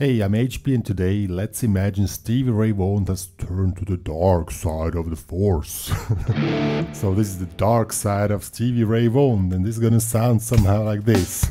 Hey, I'm HP and today let's imagine Stevie Ray Vaughan has turned to the dark side of the force. So this is the dark side of Stevie Ray Vaughan, and this is gonna sound somehow like this.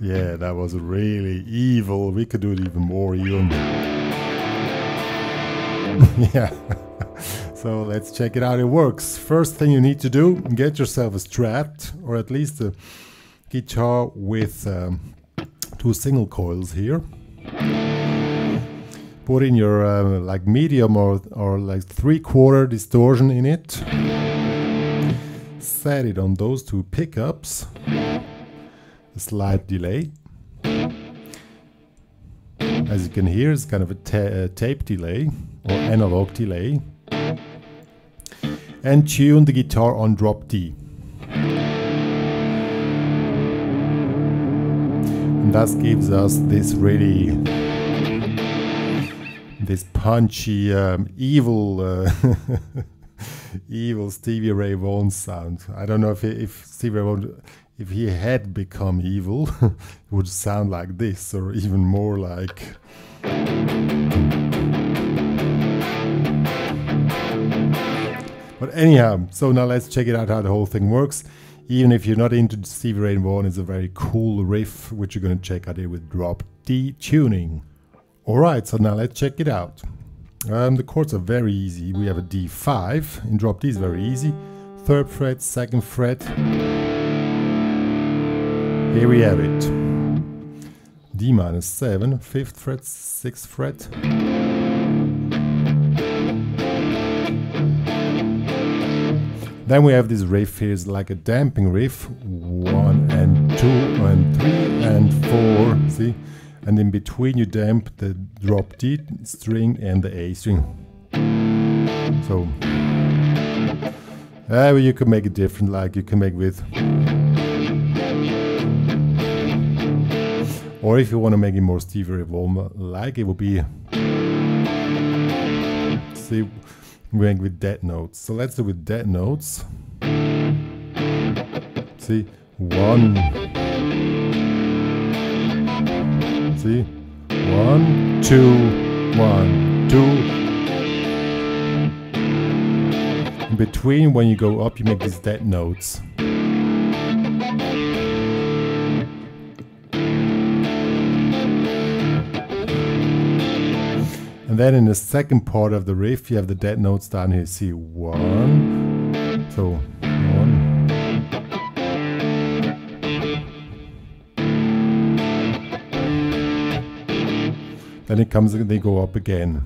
Yeah, that was really evil. We could do it even more even. Yeah. So let's check it out. It works. First thing you need to do, get yourself a Strat, or at least a guitar with two single coils here. Put in your like medium or like 3/4 distortion in it. Set it on those two pickups. A slight delay. As you can hear, it's kind of a tape delay or analog delay. And tune the guitar on drop D. And that gives us this really, this punchy, evil, evil Stevie Ray Vaughan sound. I don't know if Stevie Ray Vaughan, if he had become evil, it would sound like this, or even more like... But anyhow, so now let's check it out how the whole thing works. Even if you're not into Stevie Ray Vaughan, it's a very cool riff, which you're going to check out here with drop D tuning. Alright, so now let's check it out. The chords are very easy. We have a D5, in drop D is very easy. 3rd fret, 2nd fret. Here we have it. D minus 7, 5th fret, 6th fret. Then we have this riff here, it's like a damping riff. 1 and 2 and 3 and 4. See? And in between you damp the drop D string and the A string. So you can make it different, like you can make with... Or if you want to make it more Stevie Ray Vaughan like, it would be, see, going with dead notes. So let's do with dead notes. See, 1. See, 1, 2, 1, 2. In between, when you go up, you make these dead notes. And then in the second part of the riff, you have the dead notes down here. See, 1. So 1. Then it comes and they go up again.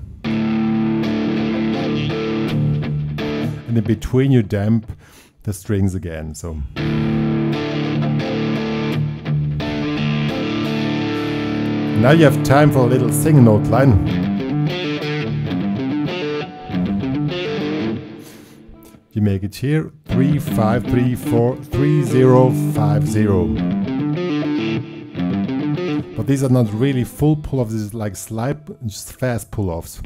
And in between you damp the strings again. So now you have time for a little sing note line. You make it here 3 5 3 4 3 0 5 0. But these are not really full pull-offs, this is like slight, just fast pull-offs.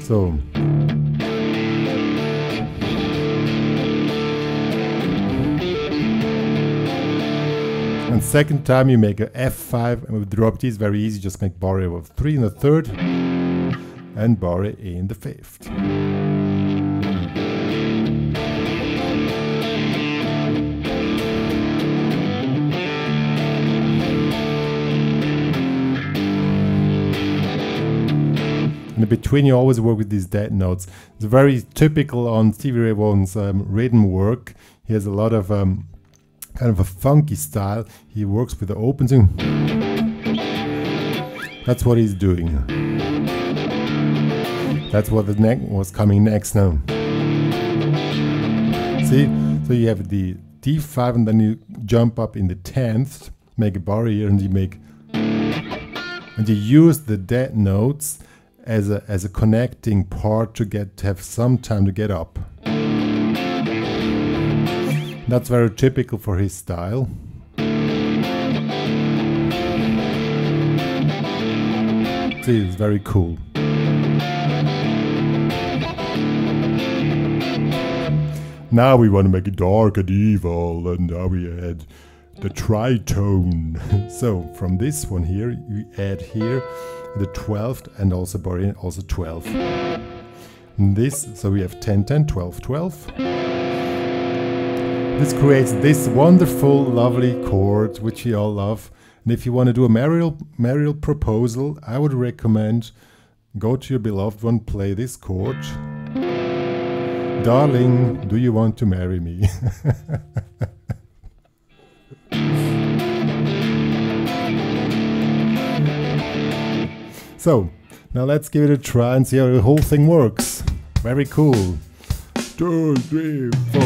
So and second time you make a F5 and with drop D is very easy, just make bar of 3 in the third. and Barre in the 5th. In between, you always work with these dead notes. It's very typical on Stevie Ray Vaughan's rhythm work. He has a lot of kind of a funky style. He works with the open swing. That's what he's doing. That's what the neck was coming next now. See? So you have the D5 and then you jump up in the 10th, make a bar here, and you use the dead notes as a connecting part to have some time to get up. That's very typical for his style. See, it's very cool. Now we want to make it dark and evil, and now we add the tritone. So from this one here, we add here the 12th and also Barre also 12. And this, so we have 10, 10, 12, 12. This creates this wonderful, lovely chord, which we all love. And if you want to do a marital proposal, I would recommend go to your beloved one, play this chord. Darling, do you want to marry me? So, now let's give it a try and see how the whole thing works. Very cool. 2, 3, 4.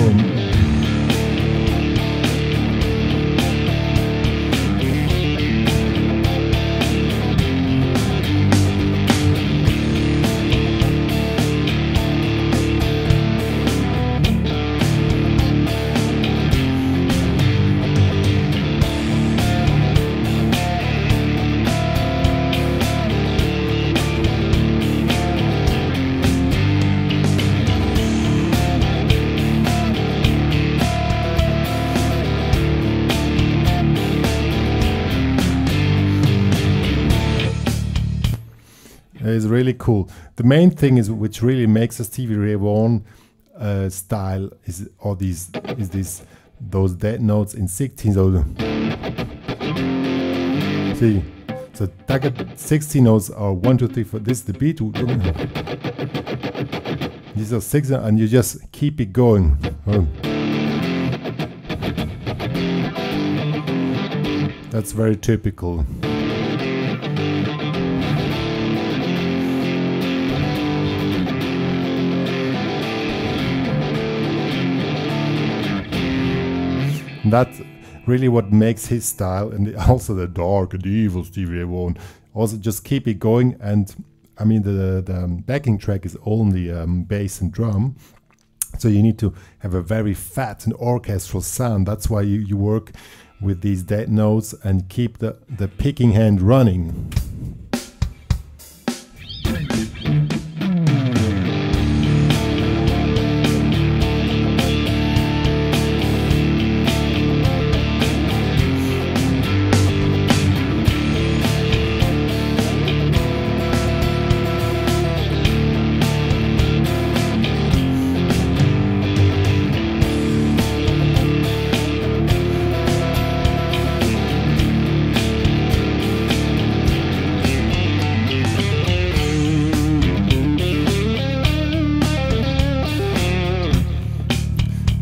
It's really cool. The main thing is, which really makes a Stevie Ray Vaughan style, is those dead notes in 16. So see, so 16 notes are 1, 2, 3, 4. This is the beat. These are 6, and you just keep it going. That's very typical. That's really what makes his style, and also the dark and evil Stevie Ray Vaughan. Also, just keep it going, and I mean the backing track is only bass and drum, so you need to have a very fat and orchestral sound. That's why you work with these dead notes and keep the picking hand running.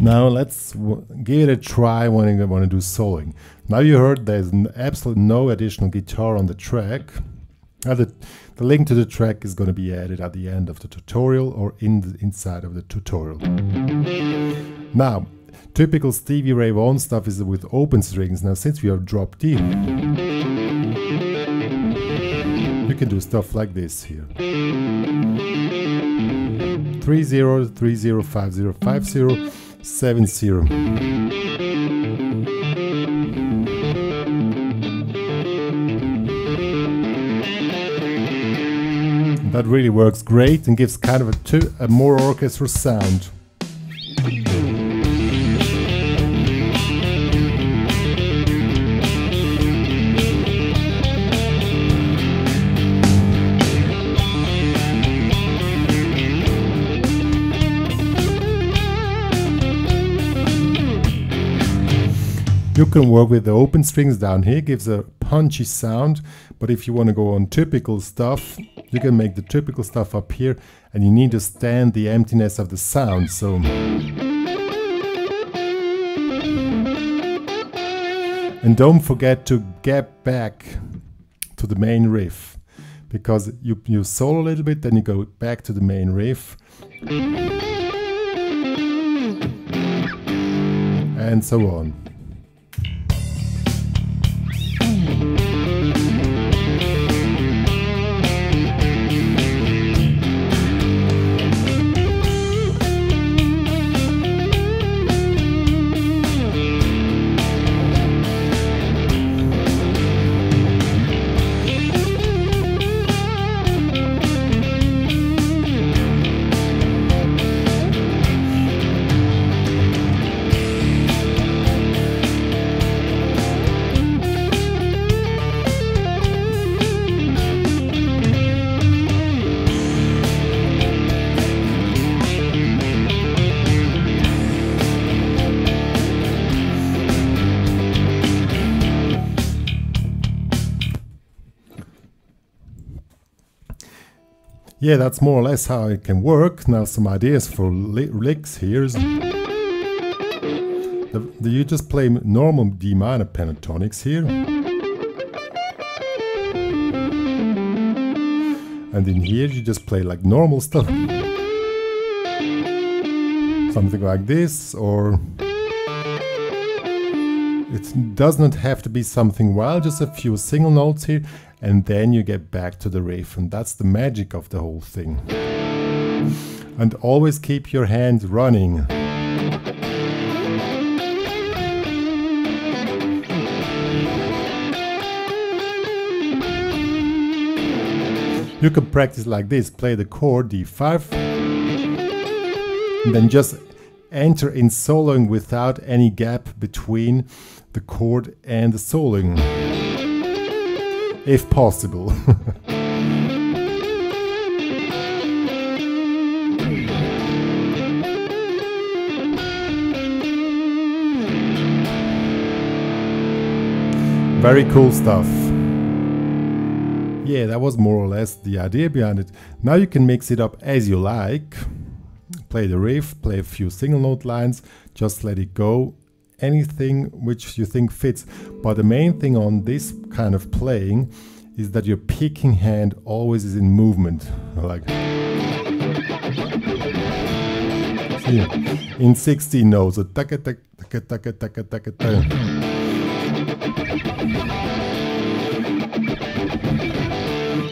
Now let's give it a try when I want to do soloing. Now you heard there's absolutely no additional guitar on the track. The link to the track is going to be added at the end of the tutorial or inside of the tutorial. Now, typical Stevie Ray Vaughan stuff is with open strings. Now since we have drop D, you can do stuff like this here. 3-0, 3-0, 5-0, 5-0, 7-0. That really works great and gives kind of a more orchestral sound. You can work with the open strings down here, gives a punchy sound, but if you want to go on typical stuff, you can make the typical stuff up here, and you need to stand the emptiness of the sound. So and don't forget to get back to the main riff, because you solo a little bit, then you go back to the main riff, and so on. Yeah, that's more or less how it can work. Now some ideas for licks here. You just play normal D minor pentatonics here. And in here you just play like normal stuff. Something like this, or it does not have to be something wild, just a few single notes here. And then you get back to the riff, and that's the magic of the whole thing. And always keep your hands running. You can practice like this, play the chord D5, and then just enter in soloing without any gap between the chord and the soloing. If possible. Very cool stuff. Yeah, that was more or less the idea behind it. Now you can mix it up as you like. Play the riff, play a few single note lines, just let it go. Anything which you think fits, but the main thing on this kind of playing is that your picking hand always is in movement, like see, in 16 notes. So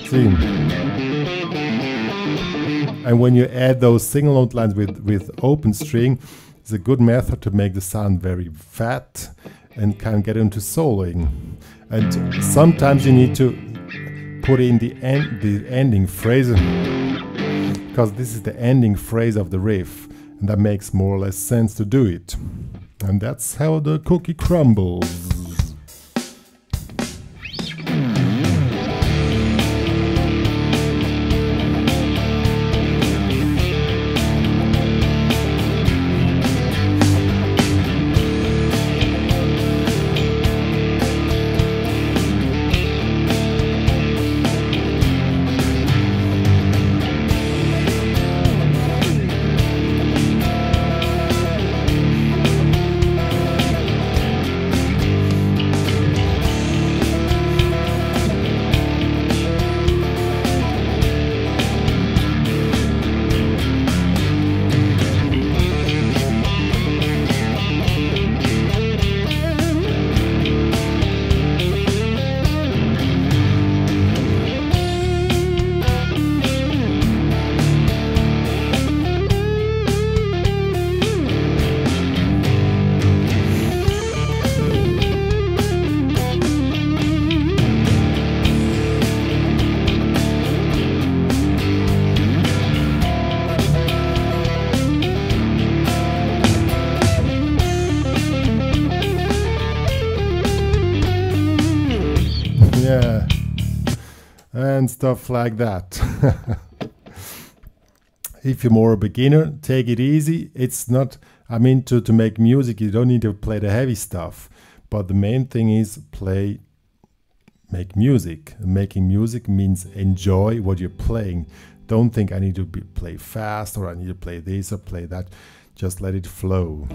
see, and when you add those single note lines with open string, it's a good method to make the sound very fat and can get into soloing. And sometimes you need to put in the ending phrase, because this is the ending phrase of the riff, and that makes more or less sense to do it. And that's how the cookie crumbles. Yeah, and stuff like that. If you're more a beginner, take it easy. It's not, I mean, to make music, you don't need to play the heavy stuff. But the main thing is make music. Making music means enjoy what you're playing. Don't think I need to play fast, or I need to play this or play that. Just let it flow.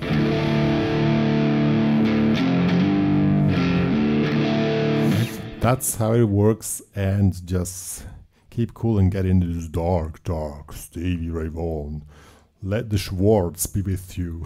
That's how it works, and just keep cool and get into this dark, dark Stevie Ray Vaughan. Let the Schwartz be with you.